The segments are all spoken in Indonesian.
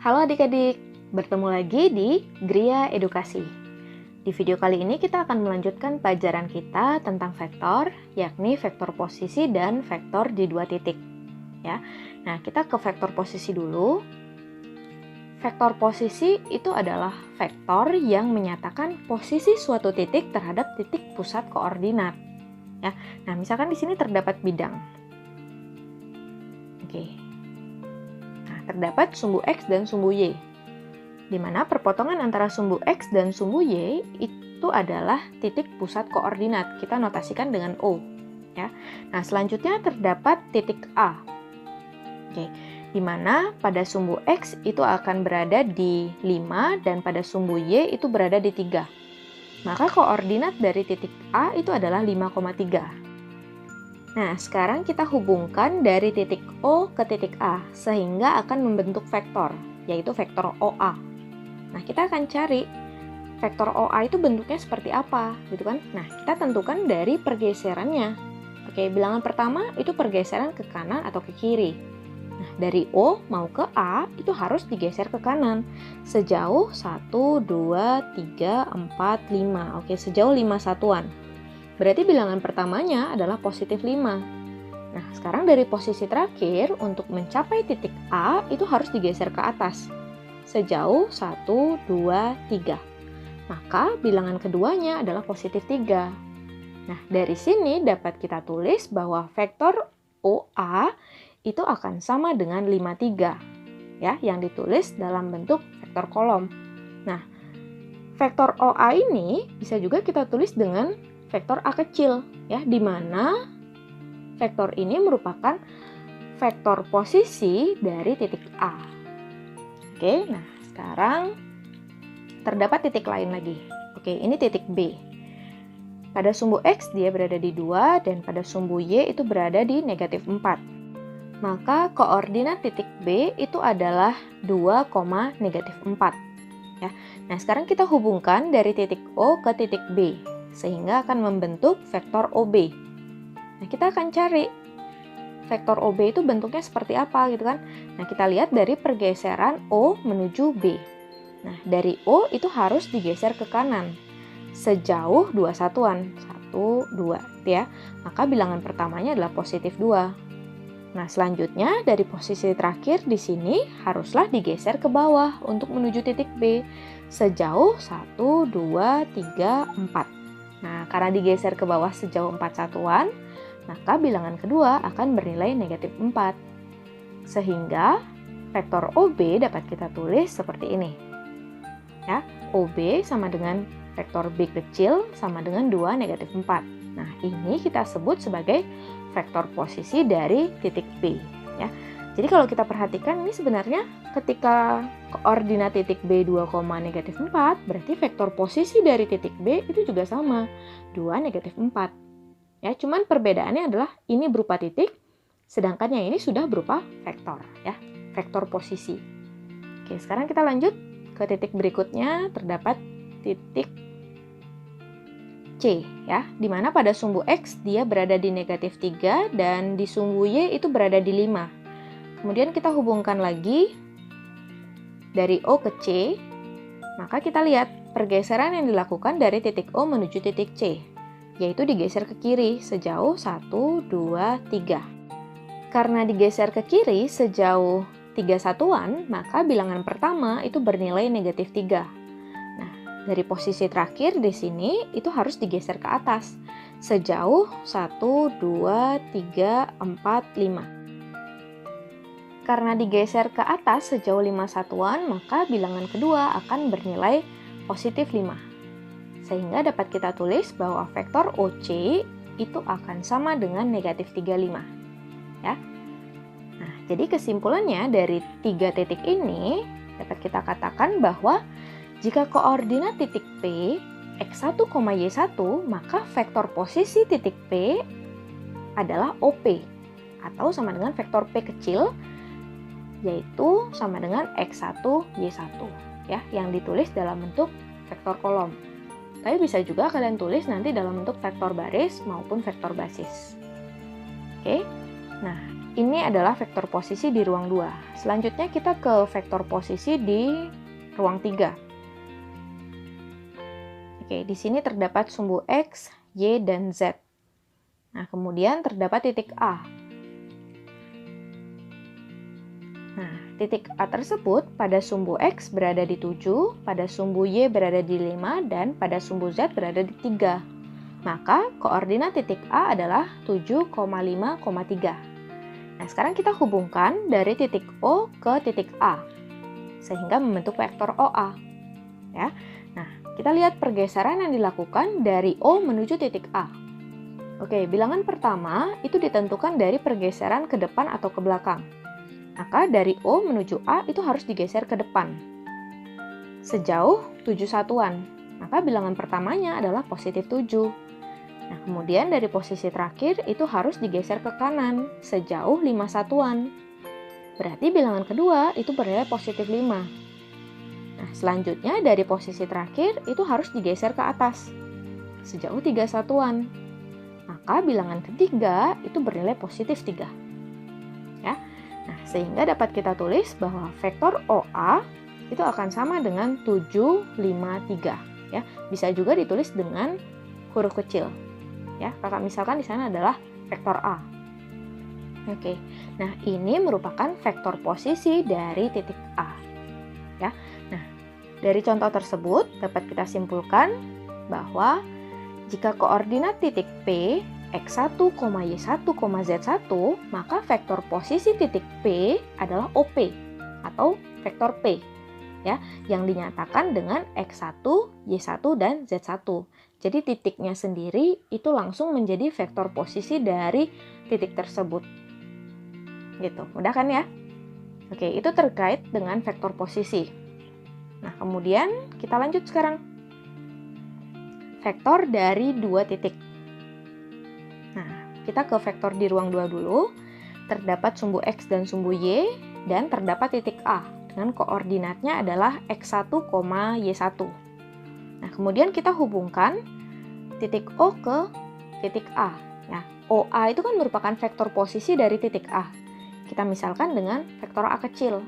Halo adik-adik, bertemu lagi di Gria Edukasi. Di video kali ini kita akan melanjutkan pelajaran kita tentang vektor, yakni vektor posisi dan vektor di dua titik. Ya, nah kita ke vektor posisi dulu. Vektor posisi itu adalah vektor yang menyatakan posisi suatu titik terhadap titik pusat koordinat. Ya, nah misalkan di sini terdapat bidang. Oke. Nah, terdapat sumbu X dan sumbu Y, di mana perpotongan antara sumbu X dan sumbu Y itu adalah titik pusat koordinat. Kita notasikan dengan O. Ya. Nah, selanjutnya terdapat titik A. Oke, di mana pada sumbu X itu akan berada di 5 dan pada sumbu Y itu berada di 3. Maka koordinat dari titik A itu adalah 5,3. Nah, sekarang kita hubungkan dari titik O ke titik A, sehingga akan membentuk vektor, yaitu vektor OA. Nah, kita akan cari vektor OA itu bentuknya seperti apa, gitu kan? Nah, kita tentukan dari pergeserannya. Oke, bilangan pertama itu pergeseran ke kanan atau ke kiri. Nah, dari O mau ke A itu harus digeser ke kanan, sejauh 1, 2, 3, 4, 5. Oke, sejauh 5 satuan. Berarti bilangan pertamanya adalah positif 5. Nah, sekarang dari posisi terakhir, untuk mencapai titik A, itu harus digeser ke atas. Sejauh 1, 2, 3. Maka bilangan keduanya adalah positif 3. Nah, dari sini dapat kita tulis bahwa vektor OA itu akan sama dengan 53. Ya, yang ditulis dalam bentuk vektor kolom. Nah, vektor OA ini bisa juga kita tulis dengan vektor A kecil, ya, di mana vektor ini merupakan vektor posisi dari titik A. Oke, nah sekarang terdapat titik lain lagi. Oke, ini titik B. Pada sumbu X dia berada di 2 dan pada sumbu Y itu berada di negatif 4. Maka koordinat titik B itu adalah 2, negatif 4. Ya. Nah, sekarang kita hubungkan dari titik O ke titik B, sehingga akan membentuk vektor OB. Nah, kita akan cari vektor OB itu bentuknya seperti apa, gitu kan? Nah, kita lihat dari pergeseran O menuju B. Nah, dari O itu harus digeser ke kanan sejauh 2 satuan, 1, 2, ya. Maka bilangan pertamanya adalah positif 2. Nah, selanjutnya dari posisi terakhir di sini haruslah digeser ke bawah untuk menuju titik B sejauh 1, 2, 3, 4. Nah, karena digeser ke bawah sejauh 4 satuan, maka bilangan kedua akan bernilai negatif 4. Sehingga vektor OB dapat kita tulis seperti ini. Ya, OB sama dengan vektor B kecil sama dengan 2, negatif 4. Nah, ini kita sebut sebagai vektor posisi dari titik B. Ya. Jadi kalau kita perhatikan ini sebenarnya ketika koordinat titik B 2, negatif 4, berarti vektor posisi dari titik B itu juga sama, 2, negatif 4. Ya, cuman perbedaannya adalah ini berupa titik, sedangkan yang ini sudah berupa vektor, ya, vektor posisi. Oke, sekarang kita lanjut ke titik berikutnya, terdapat titik C, ya, di mana pada sumbu X dia berada di negatif 3 dan di sumbu Y itu berada di 5. Kemudian kita hubungkan lagi dari O ke C, maka kita lihat pergeseran yang dilakukan dari titik O menuju titik C, yaitu digeser ke kiri sejauh 1, 2, 3. Karena digeser ke kiri sejauh 3 satuan, maka bilangan pertama itu bernilai negatif 3. Dari posisi terakhir di sini itu harus digeser ke atas sejauh 1, 2, 3, 4, 5. Karena digeser ke atas sejauh 5 satuan, maka bilangan kedua akan bernilai positif 5. Sehingga dapat kita tulis bahwa vektor OC itu akan sama dengan negatif 35. Ya. Nah, jadi kesimpulannya dari 3 titik ini dapat kita katakan bahwa jika koordinat titik P X1, Y1, maka vektor posisi titik P adalah OP atau sama dengan vektor P kecil, yaitu sama dengan X1, Y1, ya, yang ditulis dalam bentuk vektor kolom. Tapi bisa juga kalian tulis nanti dalam bentuk vektor baris maupun vektor basis. Oke. Nah, ini adalah vektor posisi di ruang 2. Selanjutnya kita ke vektor posisi di ruang 3. Oke, di sini terdapat sumbu X, Y, dan Z. Nah, kemudian terdapat titik A. Nah, titik A tersebut pada sumbu X berada di 7, pada sumbu Y berada di 5, dan pada sumbu Z berada di 3. Maka, koordinat titik A adalah 7,5,3. Nah, sekarang kita hubungkan dari titik O ke titik A, sehingga membentuk vektor OA. Ya. Nah, kita lihat pergeseran yang dilakukan dari O menuju titik A. Oke, bilangan pertama itu ditentukan dari pergeseran ke depan atau ke belakang. Maka dari O menuju A itu harus digeser ke depan. Sejauh 7 satuan, maka bilangan pertamanya adalah positif 7. Nah, kemudian dari posisi terakhir itu harus digeser ke kanan sejauh 5 satuan. Berarti bilangan kedua itu bernilai positif 5. Nah, selanjutnya dari posisi terakhir itu harus digeser ke atas sejauh 3 satuan. Maka bilangan ketiga itu bernilai positif 3. Ya. Nah, sehingga dapat kita tulis bahwa vektor OA itu akan sama dengan 7, 5, 3. Ya. Bisa juga ditulis dengan huruf kecil. Ya, kakak misalkan di sana adalah vektor A. Oke, nah ini merupakan vektor posisi dari titik A. Ya, nah dari contoh tersebut dapat kita simpulkan bahwa jika koordinat titik P x1, y1, z1, maka vektor posisi titik P adalah OP atau vektor P. Ya, yang dinyatakan dengan x1, y1, dan z1. Jadi titiknya sendiri itu langsung menjadi vektor posisi dari titik tersebut. Gitu, mudah kan ya? Oke, itu terkait dengan vektor posisi. Nah, kemudian kita lanjut sekarang. Vektor dari dua titik. Nah, kita ke vektor di ruang 2 dulu. Terdapat sumbu X dan sumbu Y, dan terdapat titik A dengan koordinatnya adalah x1, y1. Nah, kemudian kita hubungkan titik O ke titik A. Ya, OA itu kan merupakan vektor posisi dari titik A. Kita misalkan dengan vektor A kecil.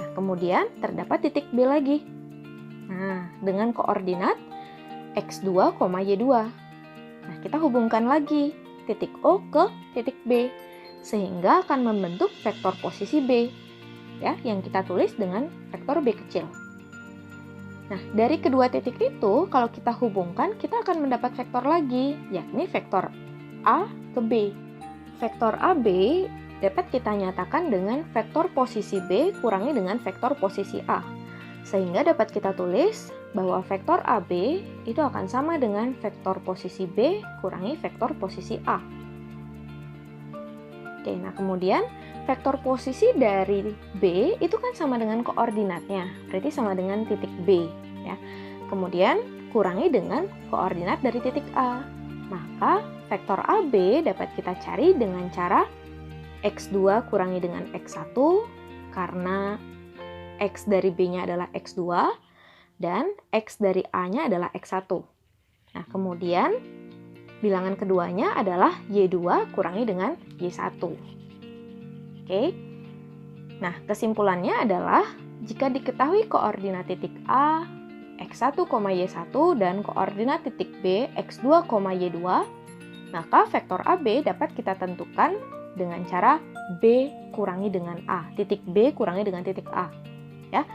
Nah, kemudian terdapat titik B lagi. Nah, dengan koordinat x2, y2. Nah, kita hubungkan lagi titik O ke titik B, sehingga akan membentuk vektor posisi B. Ya, yang kita tulis dengan vektor B kecil. Nah, dari kedua titik itu, kalau kita hubungkan, kita akan mendapat vektor lagi, yakni vektor A ke B. Vektor AB dapat kita nyatakan dengan vektor posisi B kurangi dengan vektor posisi A. Sehingga dapat kita tulis bahwa vektor AB itu akan sama dengan vektor posisi B kurangi vektor posisi A. Oke, nah kemudian vektor posisi dari B itu kan sama dengan koordinatnya, berarti sama dengan titik B. Ya. Kemudian kurangi dengan koordinat dari titik A. Maka vektor AB dapat kita cari dengan cara x2 kurangi dengan x1, karena x dari B-nya adalah x2, dan x dari A-nya adalah x1. Nah, kemudian bilangan keduanya adalah y2 kurangi dengan y1. Oke. Nah, kesimpulannya adalah jika diketahui koordinat titik A, x1, y1, dan koordinat titik B, x2, y2, maka vektor AB dapat kita tentukan dengan cara B kurangi dengan A. Titik B kurangi dengan titik A. Ya.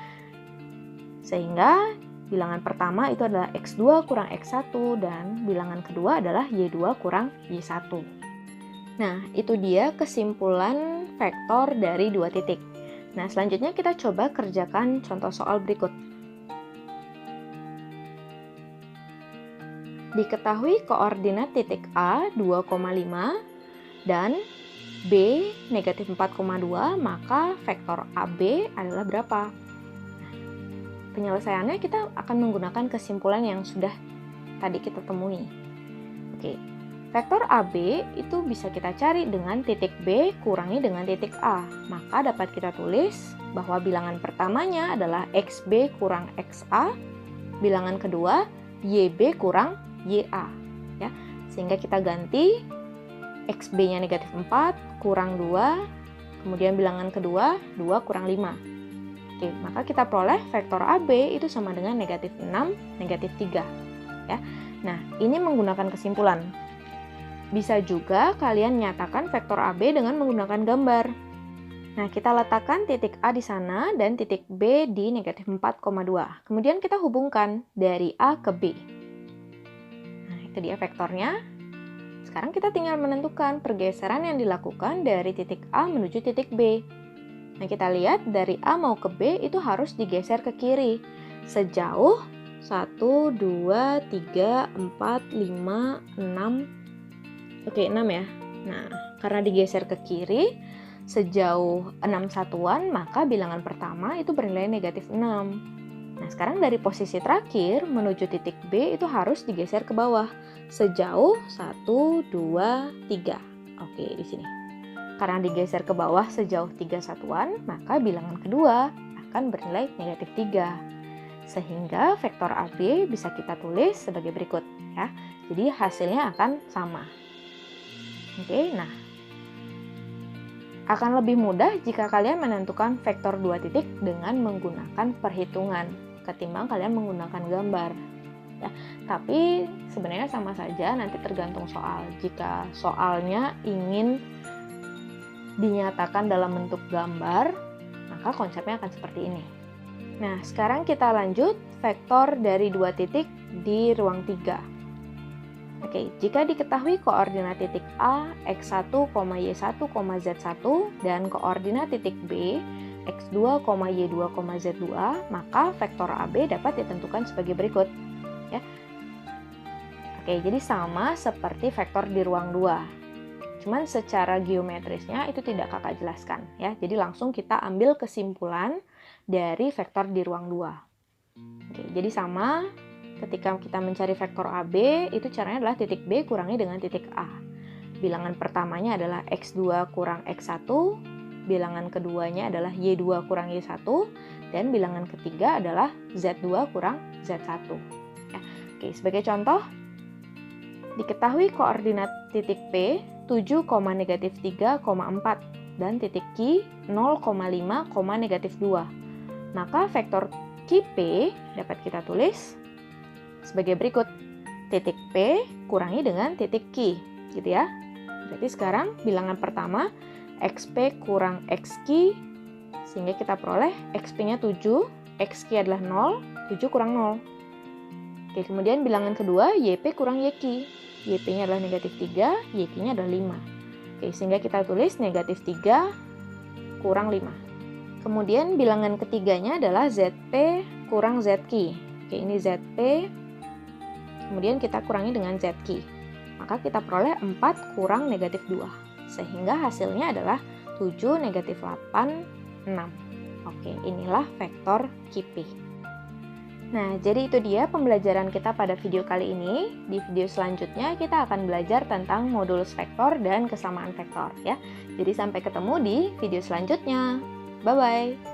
Sehingga bilangan pertama itu adalah x2 kurang x1, dan bilangan kedua adalah y2 kurang y1. Nah, itu dia kesimpulan vektor dari dua titik. Nah, selanjutnya kita coba kerjakan contoh soal berikut. Diketahui koordinat titik A 2,5 dan B negatif 4,2, maka vektor AB adalah berapa? Penyelesaiannya kita akan menggunakan kesimpulan yang sudah tadi kita temui. Oke, vektor AB itu bisa kita cari dengan titik B kurangi dengan titik A. Maka dapat kita tulis bahwa bilangan pertamanya adalah XB kurang XA, bilangan kedua YB kurang YA. Ya, sehingga kita ganti XB-nya negatif 4, kurang 2, kemudian bilangan kedua, 2 kurang 5. Oke, maka kita peroleh vektor AB itu sama dengan negatif 6, negatif 3. Ya. Nah, ini menggunakan kesimpulan. Bisa juga kalian nyatakan vektor AB dengan menggunakan gambar. Nah, kita letakkan titik A di sana dan titik B di negatif 4,2. Kemudian kita hubungkan dari A ke B. Nah, itu dia vektornya. Sekarang kita tinggal menentukan pergeseran yang dilakukan dari titik A menuju titik B. Nah, kita lihat dari A mau ke B itu harus digeser ke kiri. Sejauh 1, 2, 3, 4, 5, 6. Oke, 6 ya. Nah, karena digeser ke kiri, sejauh 6 satuan, maka bilangan pertama itu bernilai negatif 6. Nah, sekarang dari posisi terakhir menuju titik B itu harus digeser ke bawah sejauh 1, 2, 3. Oke, di sini. Karena digeser ke bawah sejauh 3 satuan, maka bilangan kedua akan bernilai negatif 3. Sehingga vektor AB bisa kita tulis sebagai berikut ya. Jadi hasilnya akan sama. Oke, nah. Akan lebih mudah jika kalian menentukan vektor 2 titik dengan menggunakan perhitungan ketimbang kalian menggunakan gambar. Ya, tapi sebenarnya sama saja, nanti tergantung soal. Jika soalnya ingin dinyatakan dalam bentuk gambar, maka konsepnya akan seperti ini. Nah, sekarang kita lanjut vektor dari 2 titik di ruang 3. Oke, jika diketahui koordinat titik A, x1, y1, z1, dan koordinat titik B, x2, y2, z2, maka vektor AB dapat ditentukan sebagai berikut. Ya. Oke, jadi sama seperti vektor di ruang 2. Cuman secara geometrisnya itu tidak kakak jelaskan. Ya. Jadi langsung kita ambil kesimpulan dari vektor di ruang 2. Oke, jadi sama. Ketika kita mencari vektor AB, itu caranya adalah titik B kurangi dengan titik A. Bilangan pertamanya adalah X2 kurang X1, bilangan keduanya adalah Y2 kurang Y1, dan bilangan ketiga adalah Z2 kurang Z1. Ya. Oke, sebagai contoh, diketahui koordinat titik P 7, negatif 3,4 dan titik Q 0,5, negatif 2. Maka vektor QP dapat kita tulis sebagai berikut. Titik P kurangi dengan titik Q, gitu ya. Berarti sekarang bilangan pertama XP kurang XQ, sehingga kita peroleh XP-nya 7, XQ adalah 0, 7 kurang 0. Oke, kemudian bilangan kedua YP kurang YQ. YP-nya adalah negatif 3, YQ-nya adalah 5. Oke, sehingga kita tulis negatif 3 kurang 5. Kemudian bilangan ketiganya adalah ZP kurang ZQ. Oke, ini ZP, kemudian kita kurangi dengan ZQ. Maka kita peroleh 4 kurang negatif 2. Sehingga hasilnya adalah 7, negatif 8, 6. Oke, inilah vektor QP. Nah, jadi itu dia pembelajaran kita pada video kali ini. Di video selanjutnya kita akan belajar tentang modulus vektor dan kesamaan vektor ya. Jadi sampai ketemu di video selanjutnya. Bye-bye.